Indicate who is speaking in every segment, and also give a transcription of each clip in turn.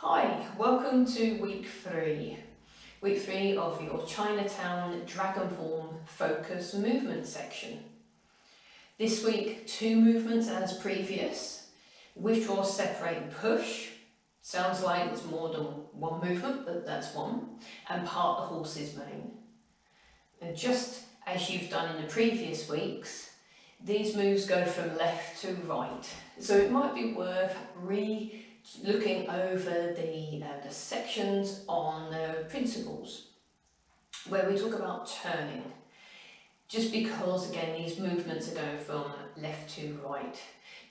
Speaker 1: Hi, welcome to week 3 of your Chinatown Dragon Form focus movement section. This week, 2 movements as previous. Withdraw, separate and push. Sounds like it's more than one movement, but that's one. And part the horse's mane. And just as you've done in the previous weeks, these moves go from left to right. So it might be worth looking over the sections on the principles where we talk about turning, just because again these movements are going from left to right.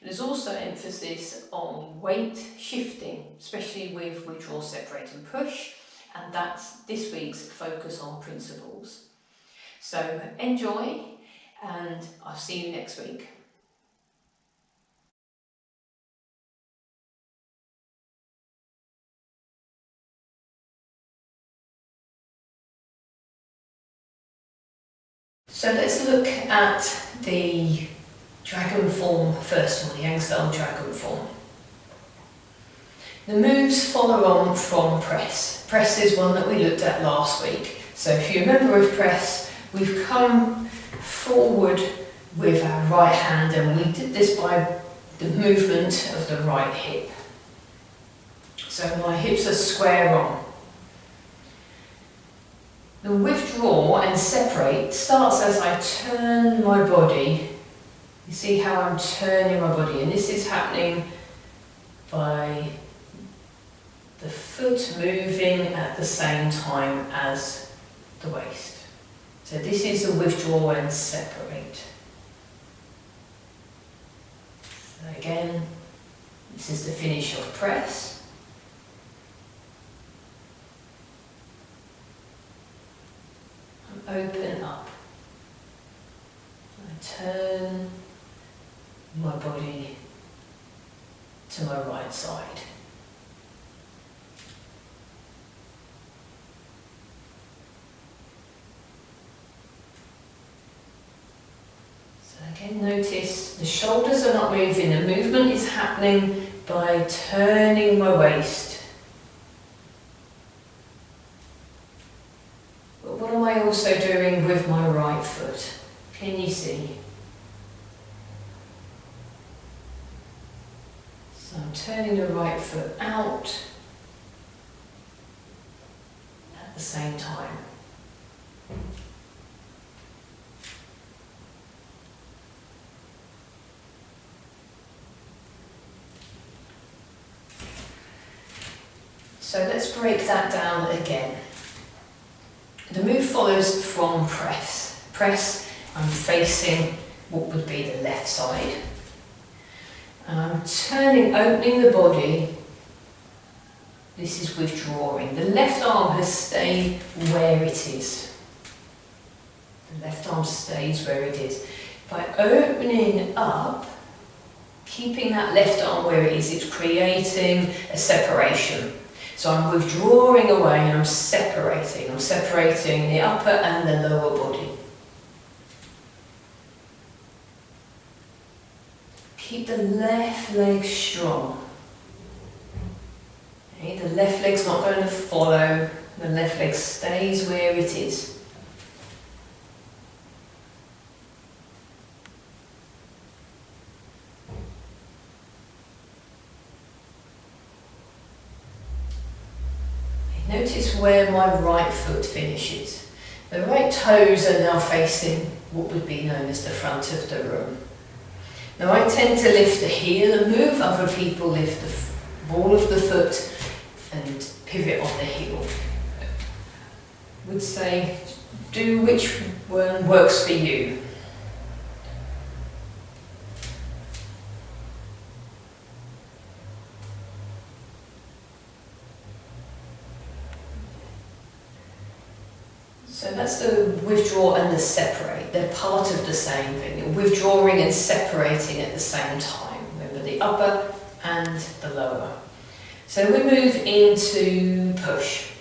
Speaker 1: There's also emphasis on weight shifting, especially with withdraw, separate and push, and that's this week's focus on principles. So enjoy, and I'll see you next week. So let's look at the dragon form first of all, the Yang-style dragon form. The moves follow on from press. Press is one that we looked at last week. So if you remember with press, we've come forward with our right hand, and we did this by the movement of the right hip. So my hips are square on. The withdraw and separate starts as I turn my body. You see how I'm turning my body, and this is happening by the foot moving at the same time as the waist. So this is the withdraw and separate. So again, this is the finish of press. Open up. I turn my body to my right side. So again, notice the shoulders are not moving. The movement is happening by turning my waist. What am I also doing with my right foot? Can you see? So I'm turning the right foot out at the same time. So let's break that down again. The move follows from press. Press, I'm facing what would be the left side. And I'm turning, opening the body. This is withdrawing. The left arm has stayed where it is. The left arm stays where it is. By opening up, keeping that left arm where it is, it's creating a separation. So I'm withdrawing away and I'm separating. I'm separating the upper and the lower body. Keep the left leg strong. Okay, the left leg's not going to follow. The left leg stays where it is. Notice where my right foot finishes. The right toes are now facing what would be known as the front of the room. Now I tend to lift the heel and move. Other people lift the ball of the foot and pivot on the heel. I would say do which one works for you. So that's the withdraw and the separate. They're part of the same thing. You're withdrawing and separating at the same time. Remember the upper and the lower. So we move into push.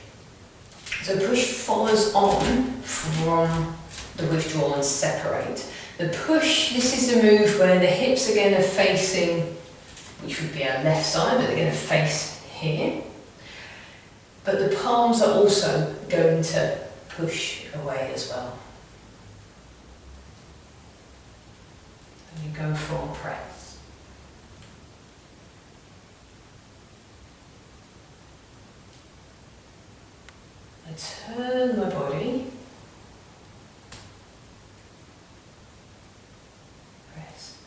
Speaker 1: So push follows on from the withdraw and separate. The push, this is the move where the hips again are facing, which would be our left side, but they're going to face here. but the palms are also going to push away as well. And you go from press. I turn my body. Press.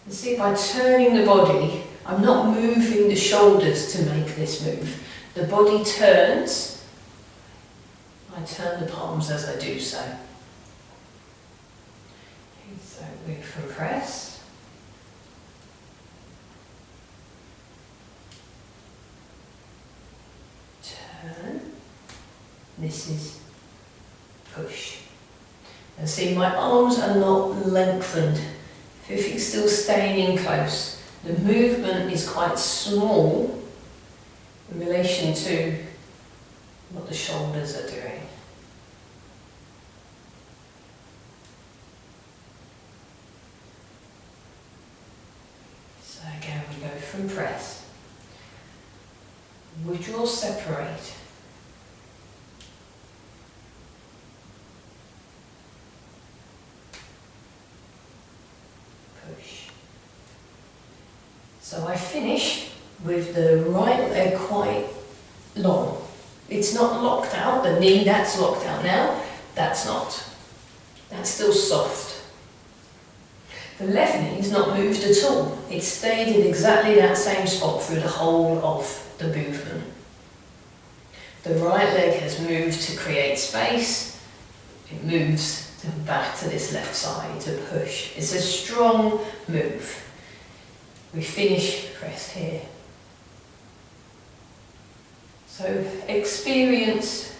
Speaker 1: And see, by turning the body, I'm not moving the shoulders to make this move. The body turns. I turn the palms as I do so. So move from press. Turn. This is push. And see, my arms are not lengthened. Everything's still staying in close. The movement is quite small in relation to what the shoulders are doing. So again, we go from press. Withdraw, separate. So I finish with the right leg quite long. It's not locked out, the knee that's locked out now, that's not. That's still soft. The left knee is not moved at all. It stayed in exactly that same spot through the whole of the movement. The right leg has moved to create space. It moves back to this left side to push. It's a strong move. We finish pressed here. So experienced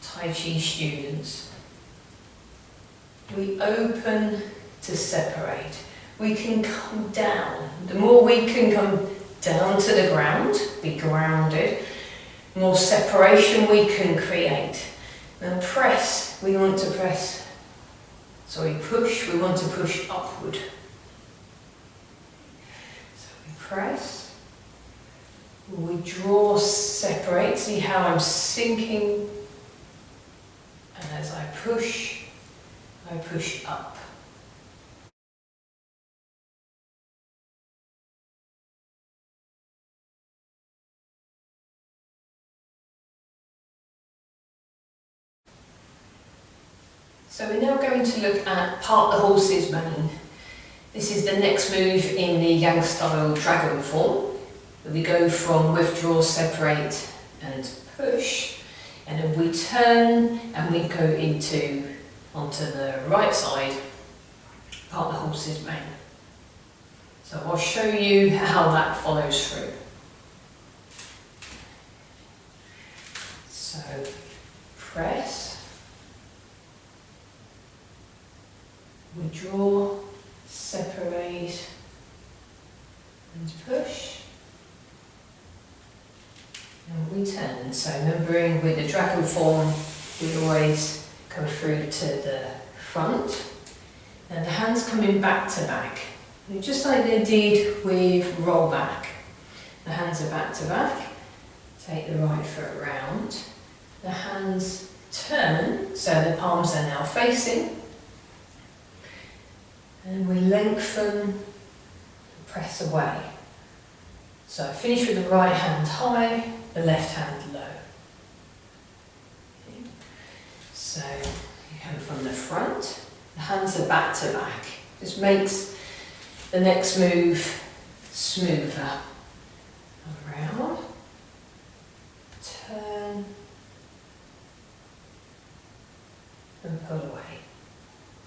Speaker 1: Tai Chi students, we open to separate. We can come down. The more we can come down to the ground, be grounded, the more separation we can create. And press, we want to press, push, we want to push upward. Press, we draw, separate, see how I'm sinking, and as I push up. So we're now going to look at part the horse's mane. This is the next move in the Yang style dragon form. We go from withdraw, separate and push, and then we turn and we go onto the right side, part the horse's mane. So I'll show you how that follows through. So press, withdraw, separate and push, and we turn. So remembering with the dragon form, we always go through to the front, and the hands coming back to back, just like they did with roll back. The hands are back to back. Take the right foot round. The hands turn, so the palms are now facing. And we lengthen, press away. So I finish with the right hand high, the left hand low. Okay. So you come from the front, the hands are back to back. This makes the next move smoother. Around, turn, and pull away.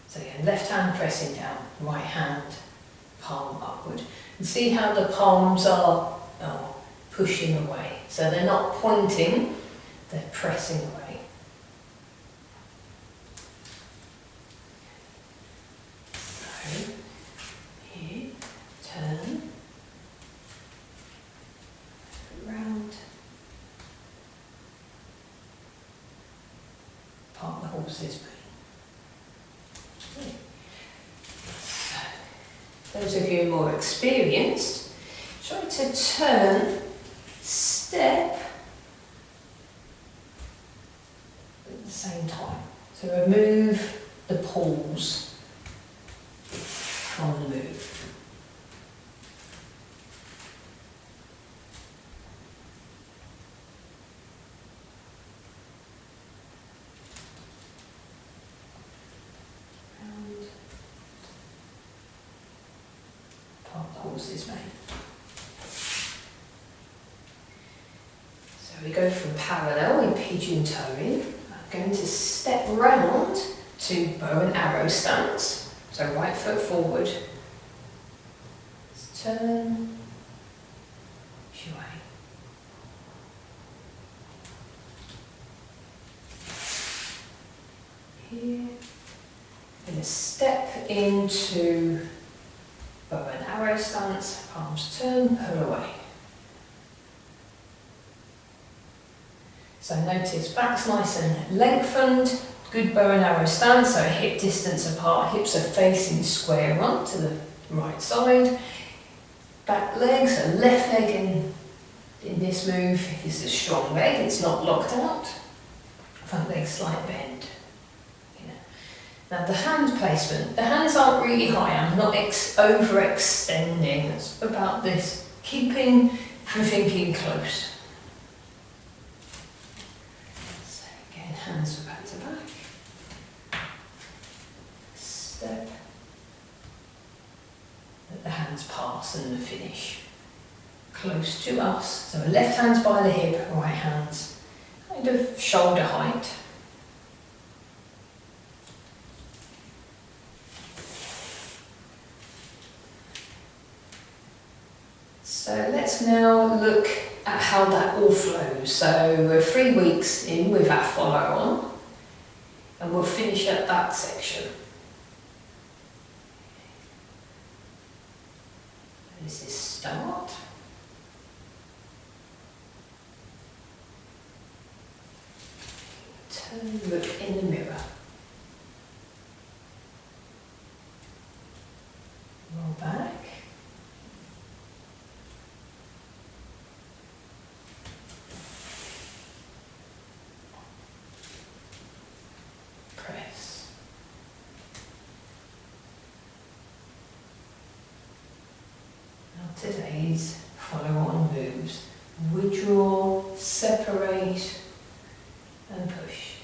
Speaker 1: So again, left hand pressing down, right hand palm upward. And see how the palms are pushing away. So they're not pointing, they're pressing away. So, here, turn, round, part the horse's mane. Those of you more experienced, try to turn, step, pause from the move. Part the horse's mane. So we go from parallel in pigeon toeing. I'm going to step round to bow and arrow stance. So right foot forward. Let's turn. Shuai. Here. Going to step into bow and arrow stance, palms turn, pull away. So notice back's nice and lengthened, good bow and arrow stance, so hip distance apart, hips are facing square on to the right side. Back leg, so left leg in this move is a strong leg, it's not locked out. Front leg slight bend. Now the hand placement, the hands aren't really high, I'm not overextending, it's about this, keeping from thinking close. So again, hands are back to back. Step. Let the hands pass and the finish. Close to us, so left hand's by the hip, right hand's kind of shoulder height. So let's now look at how that all flows. So we're 3 weeks in with our follow on and we'll finish at that section. This is start. Turn, look in the mirror. Roll back. Today's follow-on moves. Withdraw, separate and push.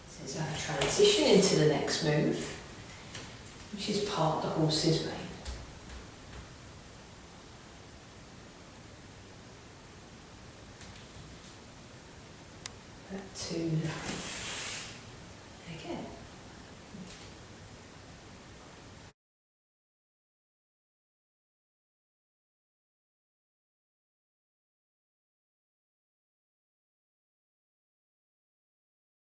Speaker 1: This is our transition into the next move, which is part the horse's mane. Back to the